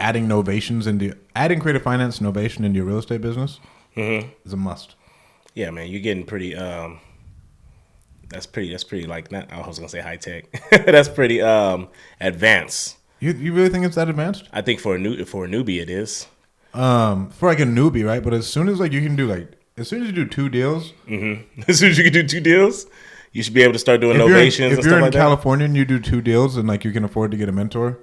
adding creative finance novation into your real estate business is a must. Yeah, man, you're getting pretty. That's pretty like not. I was gonna say high tech. That's pretty advanced. You really think it's that advanced? I think for a newbie it is. For like a newbie, right? But as soon as like you can do like as soon as you do 2 deals, As soon as you can do 2 deals, you should be able to start doing novations. If you're in California and you do 2 deals and like you can afford to get a mentor,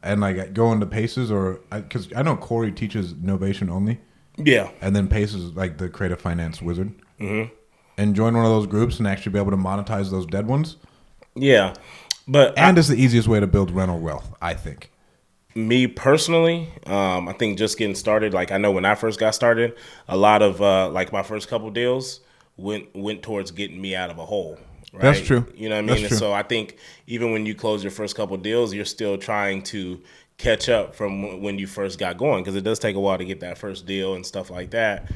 and like go into Paces or because I know Corey teaches novation only. Yeah, and then Paces is like the creative finance wizard. And join one of those groups and actually be able to monetize those dead ones. Yeah, but it's the easiest way to build rental wealth, I think. Me personally, I think just getting started. Like I know when I first got started, a lot of like my first couple deals went towards getting me out of a hole. Right? That's true. You know what I mean? And so I think even when you close your first couple deals, you're still trying to catch up from when you first got going because it does take a while to get that first deal and stuff like that.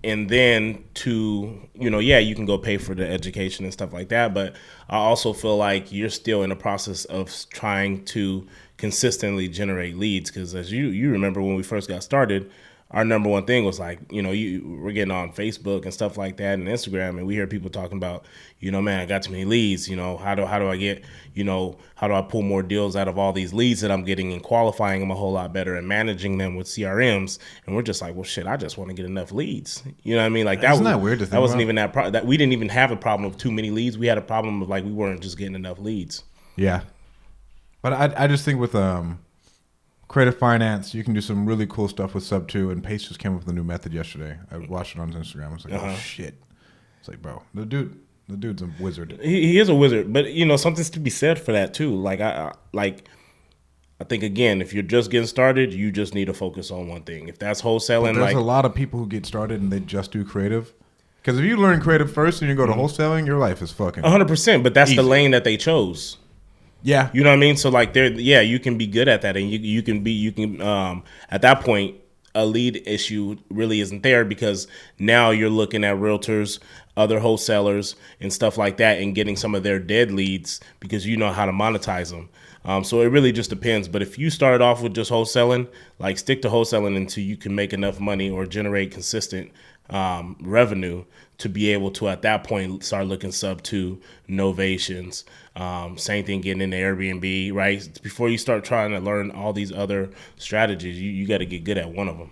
And then you can go pay for the education and stuff like that. But I also feel like you're still in the process of trying to consistently generate leads because as you remember when we first got started, our number one thing was like, we're getting on Facebook and stuff like that and Instagram, and we hear people talking about, man, I got too many leads. How do I get, how do I pull more deals out of all these leads that I'm getting and qualifying them a whole lot better and managing them with CRMs? And we're just like, well, shit, I just want to get enough leads. You know what I mean? Like Isn't that weird to think that wasn't about? even that we didn't even have a problem of too many leads. We had a problem of like we weren't just getting enough leads. Yeah, but I just think with creative finance, you can do some really cool stuff with Sub 2, and Pace just came up with a new method yesterday. I watched it on his Instagram. I was like, oh, shit. It's like, bro, the dude's a wizard. He is a wizard, but, something's to be said for that, too. Like, I think, again, if you're just getting started, you just need to focus on one thing. If that's wholesaling, But there's a lot of people who get started and they just do creative. Because if you learn creative first and you go to wholesaling, your life is fucking 100%, but that's easy. the lane that they chose. Yeah. You know what I mean? So like you can be good at that and you can at that point a lead issue really isn't there because now you're looking at realtors, other wholesalers and stuff like that and getting some of their dead leads because you know how to monetize them. So it really just depends. But if you started off with just wholesaling, like stick to wholesaling until you can make enough money or generate consistent revenue to be able to at that point start looking Sub 2 novations. Same thing getting into Airbnb, right? Before you start trying to learn all these other strategies, you got to get good at one of them.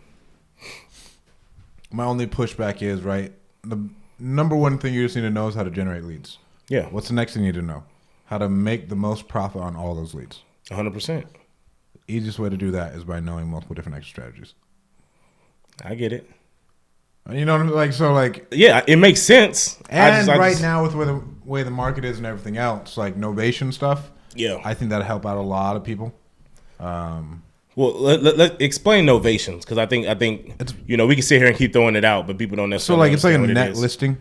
My only pushback is, right, the number one thing you just need to know is how to generate leads. Yeah. What's the next thing you need to know? How to make the most profit on all those leads. 100%. Easiest way to do that is by knowing multiple different exit strategies. I get it. You know, yeah, it makes sense. And right now with the way the market is and everything else, like novation stuff, yeah, I think that'll help out a lot of people. Well, let explain novations because I think it's, we can sit here and keep throwing it out, but people don't necessarily. So it's like a net listing,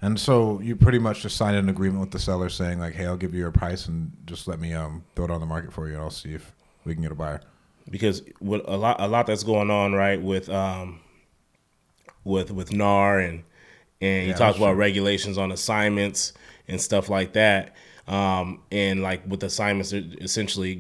and so you pretty much just sign an agreement with the seller saying like, hey, I'll give you your price and just let me throw it on the market for you, and I'll see if we can get a buyer. Because with a lot that's going on, right, with NAR and you talked about regulations on assignments and stuff like that. And like with assignments, essentially,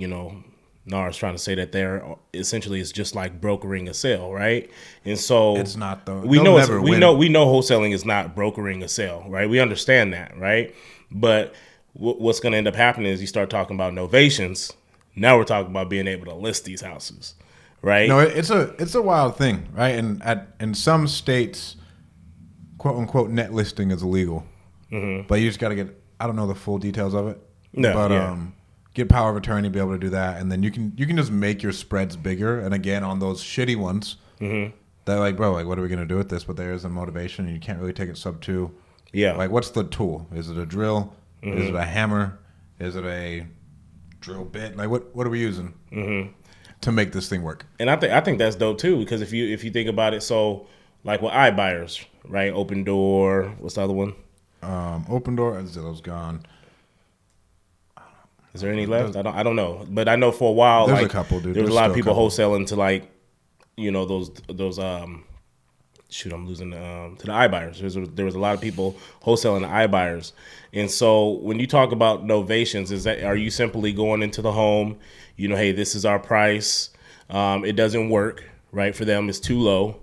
NAR is trying to say that they're essentially it's just like brokering a sale, right? And so it's not though. We know wholesaling is not brokering a sale, right? We understand that, right? But what's going to end up happening is you start talking about novations. Now we're talking about being able to list these houses. Right? No, it's a wild thing, right? And in some states, quote unquote, net listing is illegal, but you just got to get. I don't know the full details of it, get power of attorney, be able to do that, and then you can just make your spreads bigger. And again, on those shitty ones, they're like, bro, like, what are we gonna do with this? But there's a motivation, and you can't really take it Sub 2. Yeah, like, what's the tool? Is it a drill? Is it a hammer? Is it a drill bit? Like, what are we using? To make this thing work. And I think that's dope too, because if you think about it, so like with iBuyers, right? Open Door, what's the other one? Open Door, Zillow's gone. Is there any left? I don't know. But I know for a while there's a couple, dude. There was a lot of people wholesaling to like, those shoot, I'm losing to the iBuyers. There was a lot of people wholesaling to iBuyers. And so when you talk about novations, are you simply going into the home, hey, this is our price. It doesn't work, right? For them, it's too low.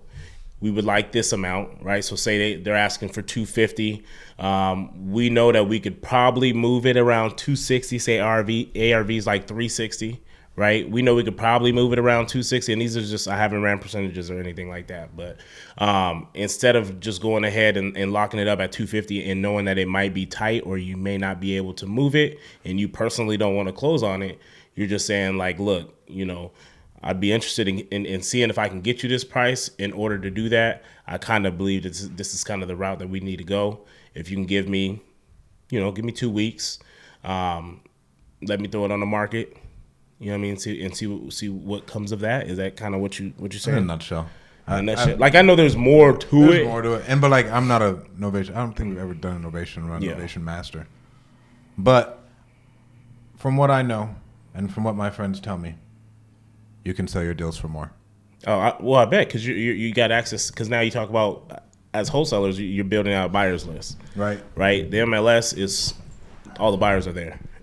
We would like this amount, right? So say they're asking for 250. We know that we could probably move it around 260. Say ARV is like 360, right? We know we could probably move it around 260. And these are just, I haven't ran percentages or anything like that. But instead of just going ahead and locking it up at 250 and knowing that it might be tight or you may not be able to move it and you personally don't want to close on it, you're just saying like, look, I'd be interested in seeing if I can get you this price. In order to do that, I kind of believe that this is kind of the route that we need to go. If you can give me 2 weeks, let me throw it on the market. You know what I mean? See what comes of that. Is that kind of what you're saying? In a nutshell. I know there's more to it. More to it. And but like I'm not a novation. I don't think we've ever done a novation run, novation master. But from what I know and from what my friends tell me, you can sell your deals for more. Oh, I bet, because you got access. Because now you talk about, as wholesalers, you're building out a buyers list. Right. The MLS is, all the buyers are there.